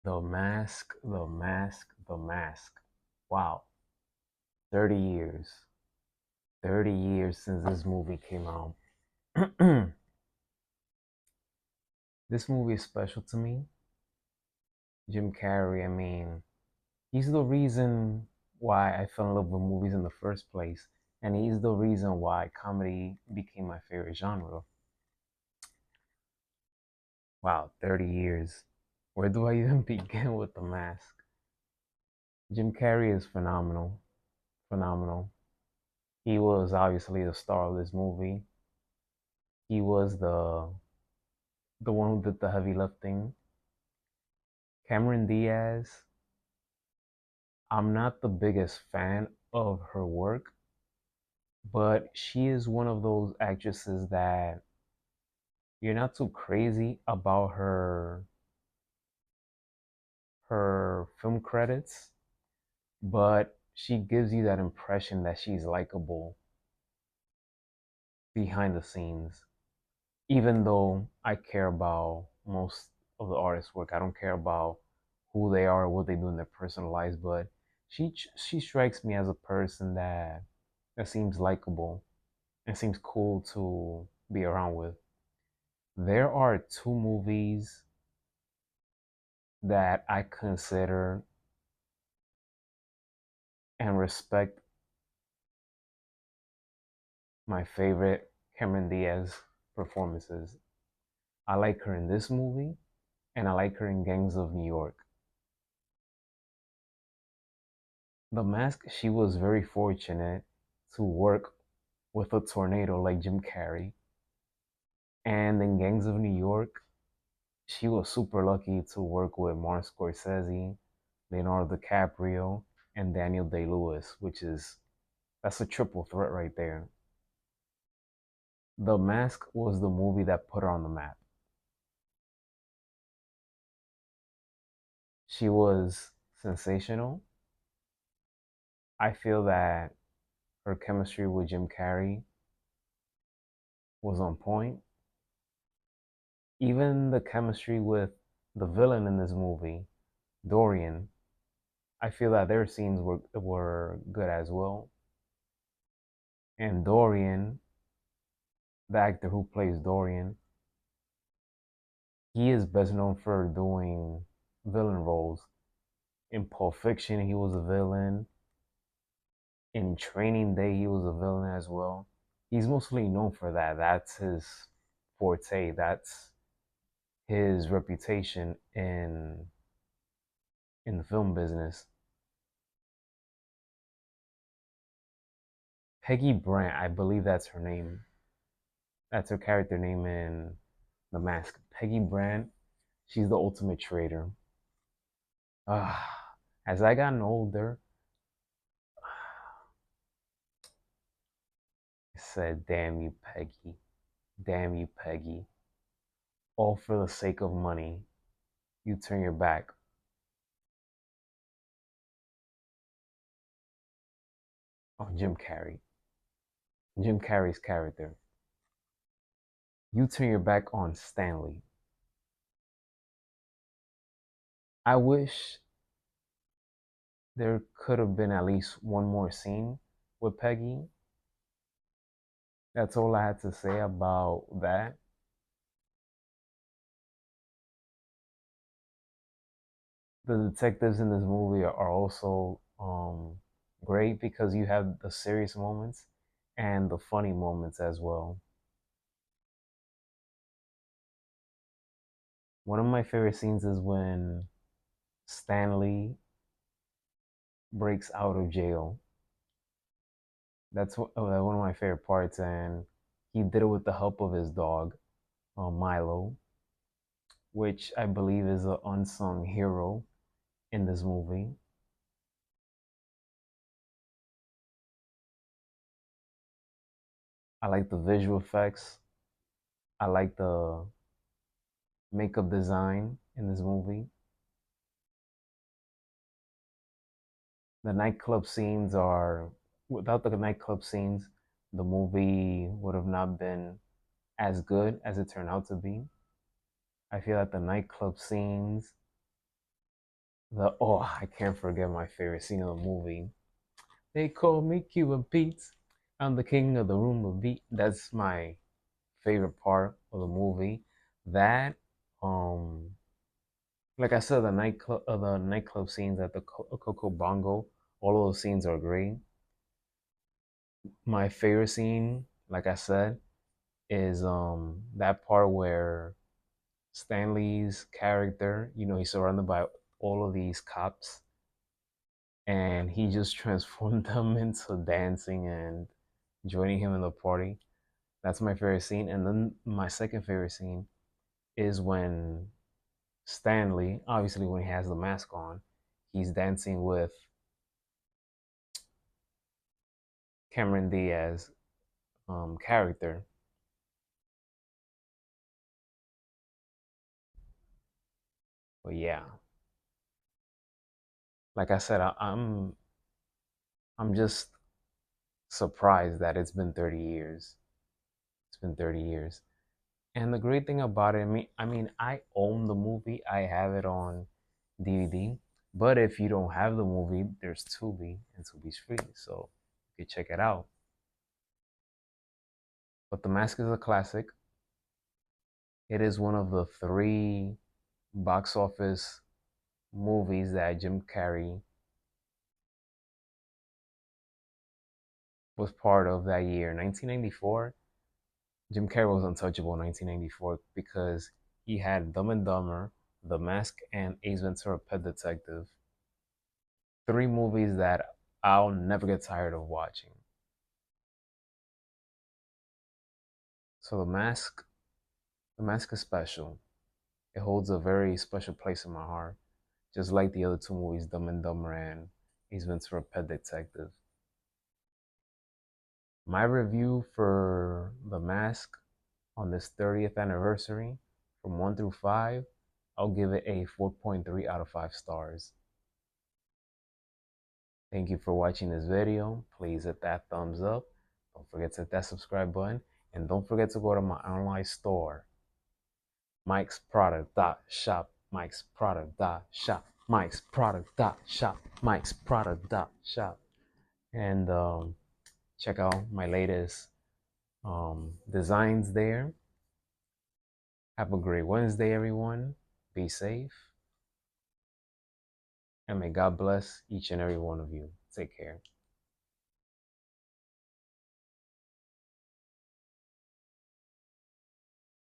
The Mask, The Mask, The Mask. Wow, 30 years. 30 years since this movie came out. This movie is special to me. Jim Carrey, I mean, he's the reason why I fell in love with movies in the first place, and he's the reason why comedy became my favorite genre. Wow, 30 years. Where do I even begin with The Mask? Jim Carrey is phenomenal. Phenomenal. He was obviously the star of this movie. He was the one who did the heavy lifting. Cameron Diaz, I'm not the biggest fan of her work, but she is one of those actresses that you're not too crazy about her film credits, but she gives you that impression that she's likable behind the scenes. Even though I care about most of the artist's work, I don't care about who they are or what they do in their personal lives, but she strikes me as a person that seems likable and seems cool to be around with. There are two movies that I consider and respect my favorite Cameron Diaz performances. I like her in this movie and I like her in Gangs of New York. The Mask, she was very fortunate to work with a tornado like Jim Carrey. And in Gangs of New York, she was super lucky to work with Martin Scorsese, Leonardo DiCaprio, and Daniel Day-Lewis, that's a triple threat right there. The Mask was the movie that put her on the map. She was sensational. I feel that her chemistry with Jim Carrey was on point. Even the chemistry with the villain in this movie, Dorian, I feel that their scenes were good as well. And Dorian, the actor who plays Dorian, he is best known for doing villain roles. In Pulp Fiction, he was a villain. In Training Day, he was a villain as well. He's mostly known for that. That's his forte. That's his reputation in the film business. Peggy Brant, I believe that's her name. That's her character name in The Mask. Peggy Brant, she's the ultimate traitor. As I gotten older, I said, damn you, Peggy. Damn you, Peggy. All for the sake of money. You turn your back on Jim Carrey. Jim Carrey's character. You turn your back on Stanley. I wish there could have been at least one more scene with Peggy. That's all I had to say about that. The detectives in this movie are also great because you have the serious moments and the funny moments as well. One of my favorite scenes is when Stanley breaks out of jail. That's one of my favorite parts, and he did it with the help of his dog, Milo, which I believe is an unsung hero in this movie. I like the visual effects. I like the makeup design in this movie. The nightclub scenes are, without the nightclub scenes, the movie would have not been as good as it turned out to be. I feel that the nightclub scenes I can't forget my favorite scene of the movie. They call me Cuban Pete. I'm the king of the Roomba beat. That's my favorite part of the movie. That, um, like I said, the nightclub scenes at the Coco Bongo, all of those scenes are great. My favorite scene, like I said, is that part where Stanley's character, he's surrounded by all of these cops, and he just transformed them into dancing and joining him in the party. That's my favorite scene. And then my second favorite scene is when Stanley, obviously when he has the mask on, he's dancing with Cameron Diaz character. But yeah, like I said, I'm just surprised that it's been 30 years. It's been 30 years. And the great thing about it, I mean, I own the movie. I have it on DVD. But if you don't have the movie, there's Tubi, and Tubi's free, so you can check it out. But The Mask is a classic. It is one of the three box office movies that Jim Carrey was part of that year. 1994, Jim Carrey was untouchable in 1994 because he had Dumb and Dumber, The Mask, and Ace Ventura: Pet Detective. Three movies that I'll never get tired of watching. So The Mask is special. It holds a very special place in my heart, just like the other two movies, Dumb and Dumber and Ace Ventura: Pet Detective. My review for The Mask on this 30th anniversary, from 1 through 5, I'll give it a 4.3 out of 5 stars. Thank you for watching this video. Please hit that thumbs up. Don't forget to hit that subscribe button. And don't forget to go to my online store, mikesproduct.shop, mikesproduct.shop, mikesproduct.shop, mikesproduct.shop. And check out my latest designs there. Have a great Wednesday, everyone. Be safe. And may God bless each and every one of you. Take care.